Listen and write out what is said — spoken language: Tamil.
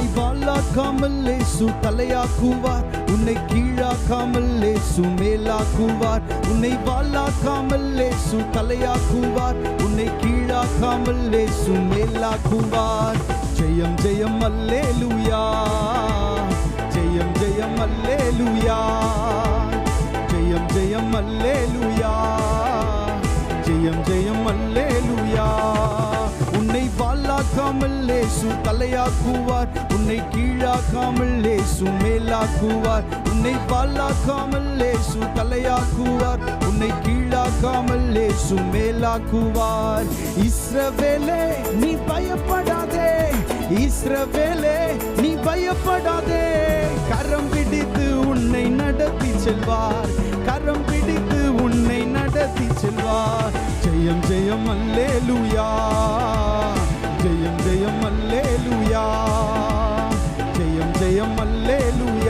உன்னை வாளாக்காமல் இயேசு தலையாக்குவார், உன்னை கீழாக்காமல் இயேசு மேலாக்குவார். உன்னை வாளாக்காமல் இயேசு தலையாக்குவார், உன்னை கீழாக்காமல் இயேசு மேலாக்குவார். ஜெயம் ஜெயம் அல்லேலூயா, ஜெயம் ஜெயம் அல்லேலூயா, ஜெயம் ஜெயம் அல்லேலூயா, ஜெயம் ஜெயம் அல்லேலூயா. உன்னை வாளாக்காமல் இயேசு தலையாக்குவார், உன்னை கீழாக்காமல் இயேசு மேலாக்குவார். உன்னை வாளாக்காமல் இயேசு தலையாக்குவார், உன்னை கீழாக்காமல் இயேசு மேலாக்குவார். இஸ்ரவேலே நீ பயப்படாதே, இஸ்ரவேலே நீ பயப்படாதே. கரம் பிடித்து உன்னை நடத்தி செல்வார், கரம் பிடித்து உன்னை நடத்தி செல்வார். ஜெயம் ஜெயம் அல்லேலூயா, ஜெயம் ஜெயம் அல்லேலூயா, ஜெயம் ஜெயம் அல்லேலூயா.